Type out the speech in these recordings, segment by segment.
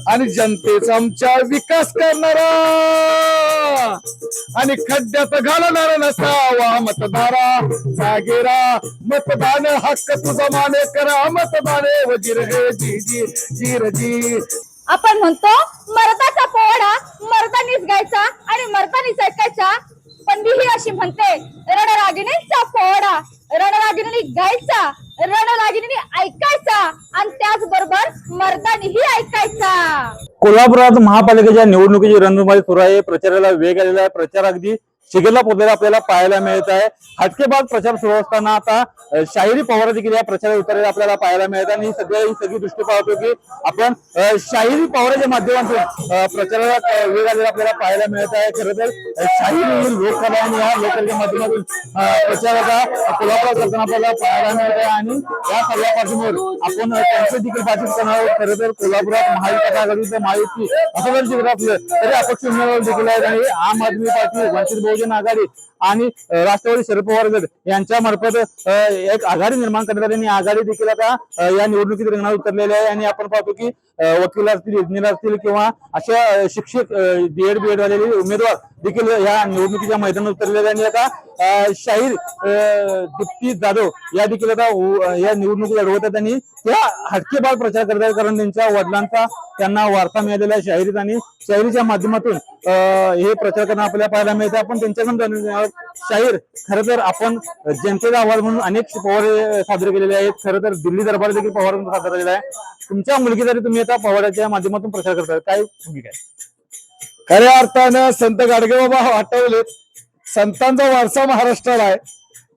आणि जनतेचा आमच्या विकास करणारा आणि खड्ड्यात घालणारा नसावा मतदारा जागेरा मतदान हक्क तुझा माने करा मतदाने वजीर हे जी जी जीर जी. आपण म्हणतो मरताचा पोवाडा मरतानीच गायचा आणि मरतानीच ऐकायचा, पण मी ही अशी म्हणते रणरागिणींचा पोवाडा रणरागिणींनी गायचा, रणरागिणींनी ऐकायचा आणि त्याचबरोबर मर्दानीही ऐकायचा. कोल्हापुरात महापालिकेच्या निवडणुकीची रणधुमाळी सुरू आहे. प्रचाराला वेग आलेला आहे. प्रचार अगदी शिगेला पोहोचलेला आपल्याला पाहायला मिळत आहे. हटकेबाज प्रचार सुरू असताना आता शाहिरी पवार देखील या प्रचारात उतरलेला आपल्याला पाहायला मिळत आहे. आणि ही सगळी दृष्टी पाहतो की आपण शाहिरी पवाराच्या माध्यमातून प्रचाराला वेग आलेला आपल्याला पाहायला मिळत आहे. खरं तर शाहिरी लोककला आणि या लोककलेच्या माध्यमातून प्रचाराचा कोल्हापुरात करताना आपल्याला पाहायला मिळत आहे. आणि या सगळ्या पाठीमागून आपण त्यांचं देखील बातचीत करणार आहोत. खरं तर कोल्हापुरात महाविकास आघाडी तर महायुती असं जर जिल्हा असलं तरी अपक्ष उमेदवार देखील आहेत. आणि आम आदमी पार्टी, वंचित बहुजन आघाडी आणि राष्ट्रवादी शरद पवार गट यांच्या मार्फत एक आघाडी निर्माण करण्यात आली आणि आघाडी देखील आता या निवडणुकीत रिंगणात उतरलेली आहे. आणि आपण पाहतो की वकील असतील, इंजिनियर असतील किंवा अशा शिक्षक बीएड बीएड वालेले उमेदवार देखील या निवडणुकीच्या मैदानात उतरलेले आणि आता शाहीर दीप्ती जाधव या देखील आता या निवडणुकीत लढवत आहेत आणि त्या हटकेबाज प्रचार करत आहेत. कारण त्यांच्या वडिलांचा त्यांना वारसा मिळालेला आहे शाहिरीत आणि शाहिरीच्या माध्यमातून हे प्रचार करणं आपल्याला पाहायला मिळतं. आपण त्यांच्याकडून शाहीर खरं तर आपण जनतेचा आवाज म्हणून अनेक पोवाडे साजरे केलेले आहेत. खरं तर दिल्ली दरबार देखील पोवाडा म्हणून साजरा केलेला आहे. तुमच्या मुलगीसाठी तुम्ही आता पोवाड्याच्या माध्यमातून प्रचार करताय, काय भूमिका आहे? खऱ्या अर्थानं संत गाडगेबाबा हटवलेत. संतांचा वारसा महाराष्ट्राला आहे.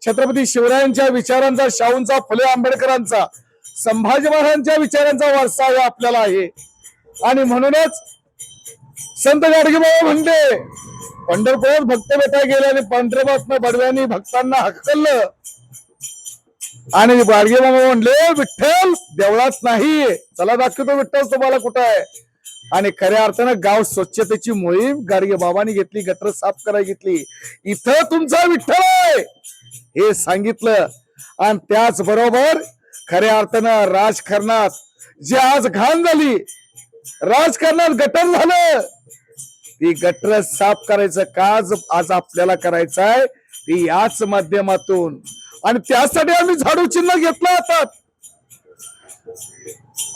छत्रपती शिवरायांच्या विचारांचा, शाहूंचा, फुले आंबेडकरांचा, संभाजी महाराजांच्या विचारांचा वारसा आहे आपल्याला आहे. आणि म्हणूनच संत गाडगेबाबा म्हणते पंढरपुरात भक्त बेटा गेले आणि पंढरपूरात बडव्यांनी भक्तांना हकललं. आणि गाडगेबाबा म्हणले विठ्ठल देवळात नाही, चला दाखवतो विठ्ठल तुम्हाला कुठं आहे. आणि खऱ्या अर्थानं गाव स्वच्छतेची मोहीम गाडगेबाबांनी घेतली, गटर साफ करायला घेतली. इथं तुमचा विठ्ठल आहे हे सांगितलं. आणि त्याचबरोबर खऱ्या अर्थानं राजकारणात जी आज घाण झाली, राजकारणात गटर झालं, ती गटर साफ करायचं काज आज आपल्याला करायचं आहे, ती याच माध्यमातून. आणि त्यासाठी आम्ही झाडू चिन्ह घेतलं आता.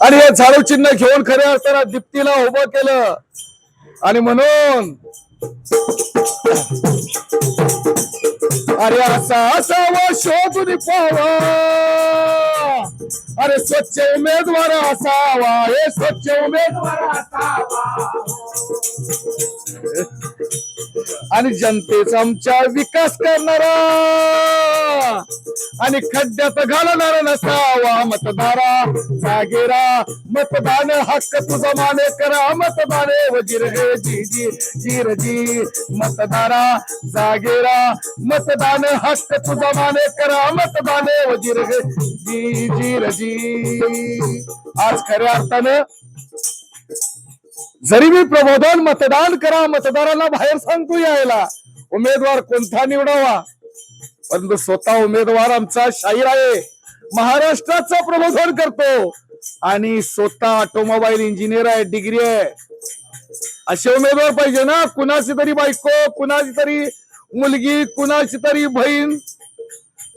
आणि हे झाडू चिन्ह घेऊन खऱ्या अर्थानं दीप्तीला उभं केलं. आणि म्हणून अरे असा असावा शोधून पावा, अरे स्वच्छ उमेदवार असावा, हे स्वच्छ उमेदवार असावा आणि जनतेचा आमच्या विकास करणारा आणि खड्ड्यात घालणारा नसावा मतदारा जागेरा मतदान हक्क तुझा माने करा मतदाने वजीर हे जी जी जीर जी. मतदारा जागेरा मतदान हक्क तुझा माने करा मतदाने वजीर हे जी जीर जी. आज खऱ्या अर्थानं जरी मी प्रबोधन मतदान करा मतदारांना बाहेर सांगतो यायला उमेदवार कोणता निवडावा, परंतु स्वतः उमेदवार आमचा शाहीर आहे, महाराष्ट्राचं प्रबोधन करतो आणि स्वतः ऑटोमोबाईल इंजिनियर आहे, डिग्री आहे. असे उमेदवार पाहिजे ना. कुणाची तरी बायको, कुणाची तरी मुलगी, कुणाची तरी बहीण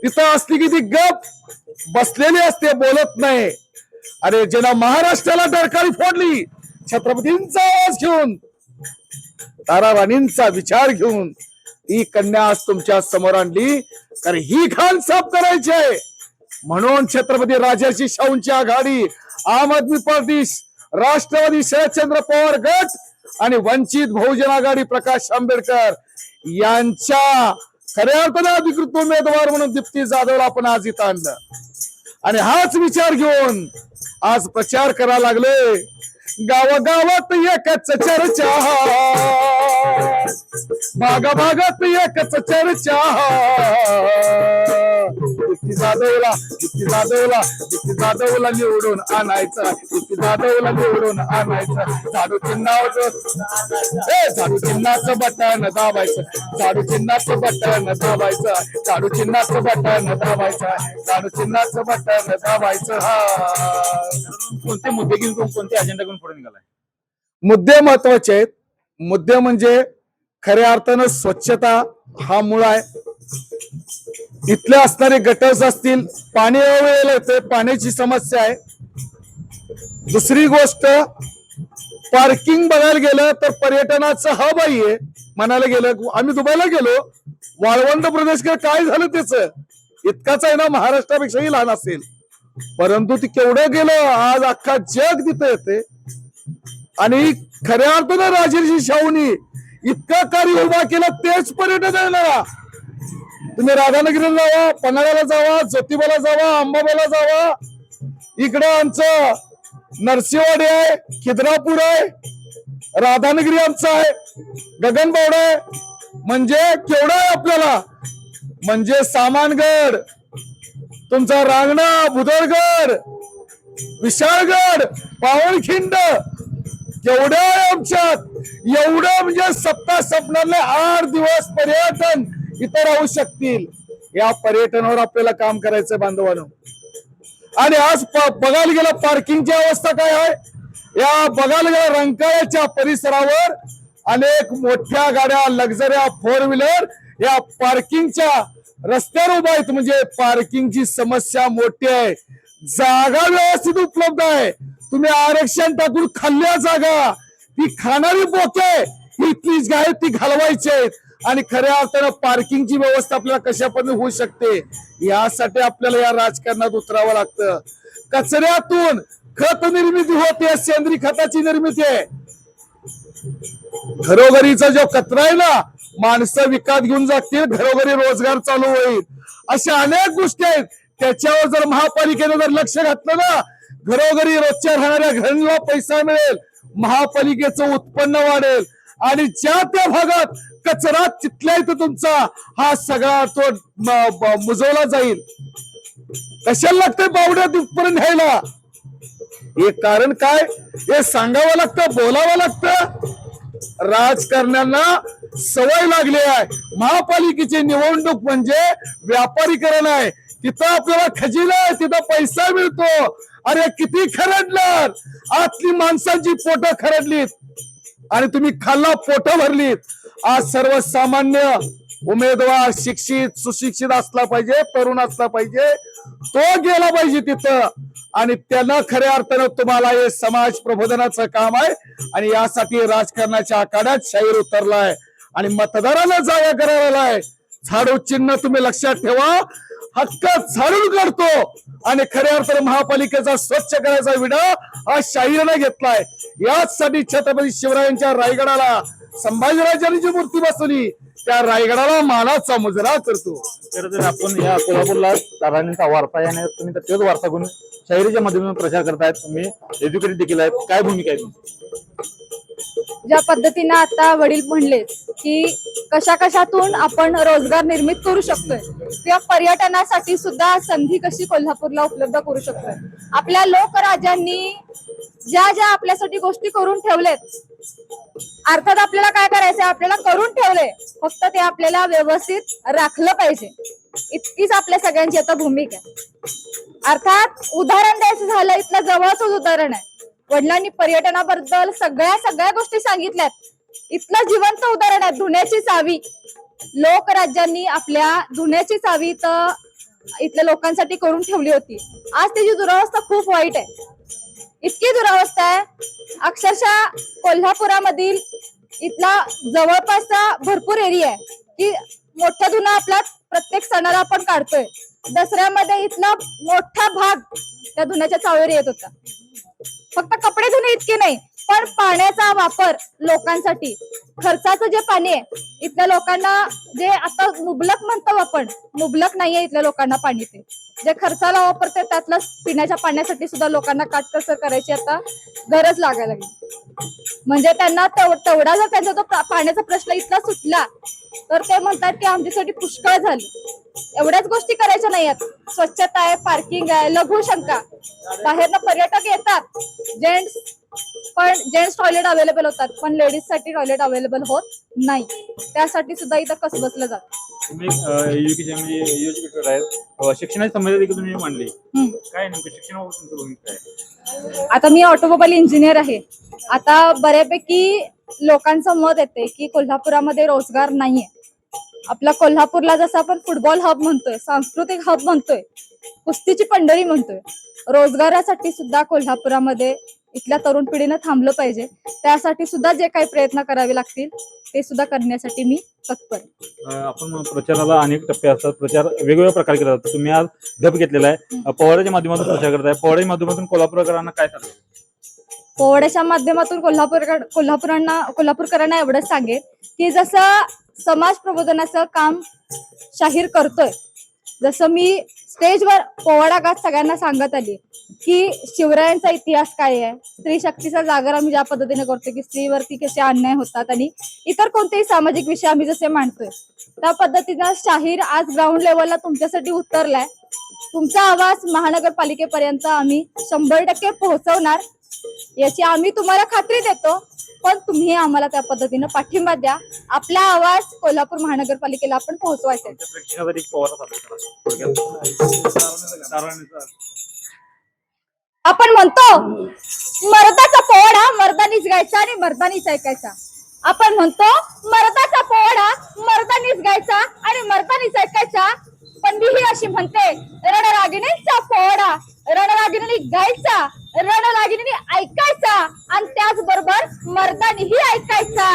तिथं असली की ती गप बसलेली असते, बोलत नाही. अरे ज्यांना महाराष्ट्राला डरकाळी फोडली, छत्रपतींचा आवाज घेऊन, तारा राणींचा विचार घेऊन ही कन्या आज तुमच्या समोर आणली. कारण ही घाण साफ करायची आहे. म्हणून छत्रपती राजर्षी शाहूंची आघाडी, आम आदमी पार्टी, राष्ट्रवादी शरदचंद्र पवार गट आणि वंचित बहुजन आघाडी प्रकाश आंबेडकर यांच्या खऱ्या अर्थानं अधिकृत उमेदवार म्हणून दीप्ती जाधवला आपण आज इथं आणलं. आणि हाच विचार घेऊन आज प्रचार करायला लागले. गावागावात एकच चर्चा, भागाभागात एकच चर्चा. दीप्ती जाधवला निवडून आणायचं, दीप्ती जाधवला निवडून आणायचं. झाडू चिन्हाचं बटन दाबायचं, झाडू चिन्हाचं बटन दाबायचं, झाडू चिन्हाचं बटन दाबायचं, झाडू चिन्हाचं बटन दाबायचं. कोणते मुद्दे घेऊन, कोणते अजेंडा घेऊन पुढे निघालाय? मुद्दे महत्वाचे आहेत. मुद्दे म्हणजे खऱ्या अर्थानं स्वच्छता हा मूळ आहे. इथले असणारे गटर्स असतील, पाणी अवेलेबल येते, पाण्याची समस्या आहे. दुसरी गोष्ट, पार्किंग बघायला गेलं तर पर्यटनाचं हब आहे. म्हणायला गेलं, आम्ही दुबईला गेलो, वाळवंट प्रदेश काय झालं त्याच इतकाच आहे ना, महाराष्ट्रापेक्षाही लहान असेल, परंतु ती केवढं गेलं, आज अख्खा जग तिथे येते. आणि खऱ्या अर्थानं राजर्षी शाहूंनी इतका कार्य उभा केला, तेच पर्यटन आहे ना. तुम्ही राधानगरीला जावा, पन्हाळ्याला जावा, ज्योतिबाला जावा, अंबाबाईला जावा, इकडं आमचं नरसिंहवाडी आहे, खिद्रापूर आहे, राधानगरी आमचं आहे, गगनबावडा आहे. म्हणजे केवढं आहे आपल्याला, म्हणजे सामानगड, तुमचा रांगणा, भुदरगड, विशाळगड, पावनखिंड, केवढं आहे आमच्यात. एवढं म्हणजे सत्ता संपणारे 8 दिवस पर्यटन इथं राहू शकतील. या पर्यटनावर आपल्याला काम करायचं बांधवांनो. आणि आज बघायला गेलं पार्किंगची अवस्था काय आहे. या बघायला गेलं रंकाळ्याच्या परिसरावर अनेक मोठ्या गाड्या, लक्झऱ्या, 4 व्हीलर या पार्किंगच्या रस्त्यावर उभा आहेत. म्हणजे पार्किंगची समस्या मोठी आहे. जागा व्यवस्थित उपलब्ध आहे. तुम्ही आरक्षण टाकून खाल्ल्या जागा, ती खाणारी बोके इथलीच आहे, ती घालवायची आहेत. आणि खऱ्या अर्थानं पार्किंगची व्यवस्था आपल्याला कशा पद्धतीने होऊ शकते, यासाठी आपल्याला या राजकारणात उतरावं लागतं. कचऱ्यातून खत निर्मिती होते, सेंद्रिय खताची निर्मिती आहे. घरोघरीचा जो कचरा आहे ना, माणसं विकत घेऊन जातील, घरोघरी रोजगार चालू होईल. अशा अनेक गोष्टी आहेत. त्याच्यावर जर महापालिकेने जर लक्ष घातलं ना, घरोघरी रोजच्या राहणाऱ्या घरांना पैसा मिळेल, महापालिकेचं उत्पन्न वाढेल. आणि ज्या त्या भागात कचरा तिथल्या इथं तुमचा हा सगळा तो मुजवला जाईल. कशाला लागतंय बावड्या तिथपर्यंत न्यायला? हे कारण काय, हे सांगावं लागतं, बोलावं लागतं. राजकारण्यांना सवय लागली आहे. महापालिकेची निवडणूक म्हणजे व्यापारीकरण आहे. तिथं आपल्याला खजिना आहे, तिथं पैसा मिळतो. अरे किती खरडलं, आतली माणसांची पोटं खरडलीत आणि तुम्ही खाल्ला, पोटं भरलीत. आज सर्वसामान्य उमेदवार शिक्षित सुशिक्षित असला पाहिजे, तरुण असला पाहिजे, तो गेला पाहिजे तिथं. आणि त्यांना खऱ्या अर्थानं तुम्हाला हे समाज प्रबोधनाचं काम आहे. आणि यासाठी राजकारणाच्या आखाड्यात शाहीर उतरलाय आणि मतदाराला जागा करायला आहे. झाडू चिन्ह तुम्ही लक्षात ठेवा, हक्क झाडून काढतो. आणि खऱ्या अर्थानं महापालिकेचा स्वच्छ करायचा विडा हा शाहीरने घेतलाय. याचसाठी छत्रपती शिवरायांच्या रायगडाला संभाजीराजांनी जी मूर्ती बसवली, त्या रायगडाला मानाचा मुजरा करतो. तर आपण या कोल्हापूरला राणींचा वारसा याने तुम्ही तर तेच वारसा घेऊन शाहिरीच्या माध्यमातून प्रचार करतायत. तुम्ही एज्युकेटेड देखील आहेत, काय भूमिका आहे तुमची? ज्या पद्धतीने आता वडील म्हणले की कशा कशातून आपण रोजगार निर्मित करू शकतोय, किंवा पर्यटनासाठी सुद्धा संधी कशी कोल्हापूरला उपलब्ध करू शकतोय. आपल्या लोकराजांनी ज्या ज्या आपल्यासाठी गोष्टी करून ठेवलेत, अर्थात आपल्याला काय करायचंय, आपल्याला करून ठेवले, फक्त ते आपल्याला व्यवस्थित राखलं पाहिजे. इतकीच आपल्या सगळ्यांची आता भूमिका आहे. अर्थात उदाहरण द्यायचं झालं, इथलं जवळच उदाहरण आहे. वडिलांनी पर्यटनाबद्दल सगळ्या गोष्टी सांगितल्यात. इथलं जिवंत उदाहरण आहे धुण्याची चावी. लोकराज्यांनी आपल्या धुण्याची चावी तर इथल्या लोकांसाठी करून ठेवली होती. आज त्याची दुरावस्था खूप वाईट आहे. इतकी दुरावस्था आहे, अक्षरशः कोल्हापुरामधील इथला जवळपासचा भरपूर एरिया आहे की मोठा धुणा आपला प्रत्येक सणाला आपण काढतोय. दसऱ्यामध्ये इथला मोठा भाग त्या धुण्याच्या चावीवर येत होता. फक्त कपडे धुणे इतके नाही, पण पाण्याचा वापर लोकांसाठी, खर्चाचं जे पाणी आहे इथल्या लोकांना, जे आता मुबलक म्हणतो आपण, मुबलक नाहीये इथल्या लोकांना पाणी. ते जे खर्चाला वापरते त्यातलं पिण्याच्या पाण्यासाठी सुद्धा लोकांना काटकसर करायची आता गरज लागायला लागली. म्हणजे त्यांना तेवढा जर त्यांचा तो पाण्याचा प्रश्न इथला सुटला तर ते म्हणतात की आमच्यासाठी पुष्कळ झाली. एवढ्याच गोष्टी करायच्या नाही आहेत. स्वच्छता आहे, पार्किंग आहे, लघुशंका. बाहेरनं पर्यटक येतात, जेंट्स टॉयलेट अवेलेबल होतात, पण लेडीज साठी टॉयलेट अवेलेबल होत नाही. त्यासाठी सुद्धा इथं कसं बसलं जातं. तुम्ही एज्युकेशन म्हणजे एज्युकेटेड आहे, शिक्षणाची समस्या देखील तुम्ही मांडली. काय नेमकं शिक्षणावर तुमची भूमिका आहे? आता मी ऑटोमोबाईल इंजिनियर आहे. आता बऱ्यापैकी लोकांचं मत येते की कोल्हापुरामध्ये रोजगार नाहीये. आपला कोल्हापूरला जसं आपण फुटबॉल हब म्हणतोय, सांस्कृतिक हब म्हणतोय, कुस्तीची पंढरी म्हणतोय, रोजगारासाठी सुद्धा कोल्हापुरामध्ये इथल्या तरुण पिढीनं थांबलं पाहिजे. त्यासाठी सुद्धा जे काही प्रयत्न करावे लागतील ते सुद्धा करण्यासाठी मी तत्पर आहे. आपण प्रचाराला अनेक टप्पे असतात, प्रचार वेगवेगळ्या प्रकारे केला जातो. तुम्ही आज ढप घेतलेला आहे, पोवाड्याच्या माध्यमातून प्रचार करताय. पोवाड्याच्या माध्यमातून कोल्हापूरकरांना काय सांगताय? पोवाड्याच्या माध्यमातून कोल्हापूरकरांना एवढंच सांगेल की जसं समाज प्रबोधनाचं काम शाहीर करतोय, जसं मी स्टेजवर पोवाडा गात सगळ्यांना सांगत आली की शिवरायांचा इतिहास काय आहे, स्त्री शक्तीचा जागर आम्ही ज्या पद्धतीने करतो की स्त्रीवरती कसे अन्याय होतात आणि इतर कोणतेही सामाजिक विषय आम्ही जसे मांडतोय त्या पद्धतीनं शाहीर आज ग्राउंड लेवलला तुमच्यासाठी उतरलाय. तुमचा आवाज महानगरपालिकेपर्यंत आम्ही 100% पोहोचवणार याची आम्ही तुम्हाला खात्री देतो. पण तुम्ही आम्हाला त्या पद्धतीनं पाठिंबा द्या. आपला आवाज कोल्हापूर महानगरपालिकेला आपण पोहोचवायचा. प्रेक्षकासाठी पोवाडा आपण म्हणतो मर्दाचा पोवाडा मर्दानीच गायचा आणि मर्दानीच ऐकायचा. आपण म्हणतो मर्दाचा पोवाडा मर्दानीच गायचा आणि मर्दानीच ऐकायचा. पण मी ही अशी म्हणते रणरागिणींचा पोवाडा रणरागिणींनी गायचा, रणरागिणींनी ऐकायचा आणि त्याचबरोबर मर्दानीही ऐकायचा.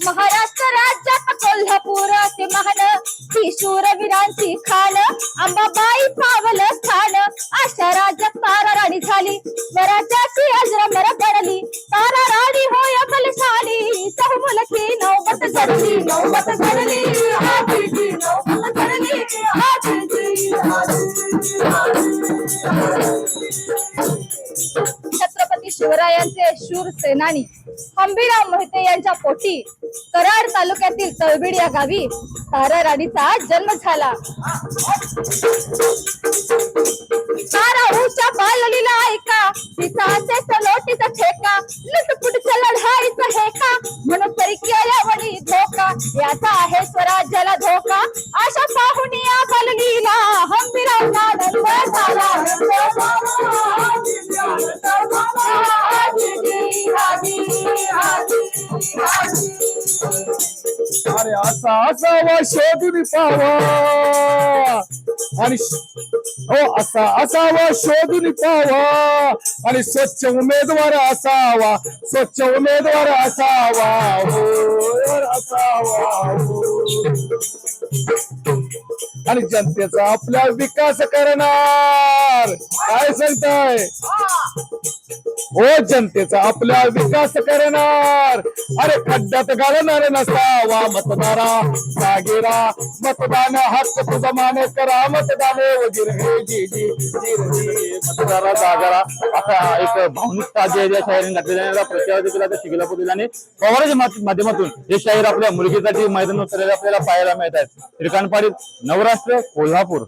महाराष्ट्र राज्यात कोल्हापूर असे महान ही शूरवीरांची खान अंबाबाई पावलं स्थान. अशा राज्यात तारा राणी झाली स्वराज्याची अजरामर बनली. तारा राणी होय बलशाली सहमुलकी नौबत चढली नौबत चढली हातीची नौबत चढली हातीची. छत्रपती शिवरायांचे शूर सेनानी हंबीराव मोहिते यांच्या पोटी कराड तालुक्यातील तळबीड या गावी तारा राणीचा जन्म झाला. तारा ऊच्या बाललीला ऐका तिचा असे सलोटीचा ठेका लुटपुटच्या लढाईचा हेका म्हणून तरी केल्या वणी धोका याचा आहे स्वराज्याला धोका. अशा पाहुणी या बाललीला हंबीराव आनंद झाला. अरे असा असावा शोधून पावा आणि हो असा असावा शोधून पावा आणि स्वच्छ उमेदवार असावा स्वच्छ उमेदवार असावा हो असावा हो. आणि जनतेचा आपला विकास करणार. काय सांगताय हो जनतेचा आपला विकास करणार. अरे खड्ड्यात घालणार नसावा मतदारा जागेरा मतदान हक्क तुझा माने करा मतदाने वजीर हे जी जी मतदारा जागेरा. आता एक भावनिकता जे या शाहिरांनी घातलेल्या प्रचार देखील आता शिगलापूर जिल्ह्याने पोवाड्याच्या माध्यमातून हे शाहीर आपल्या मुलगीसाठी मैदान उतरलेले आपल्याला पाहायला मिळत आहेत. श्रीकांत पाटील, नवराष्ट्र, कोल्हापूर.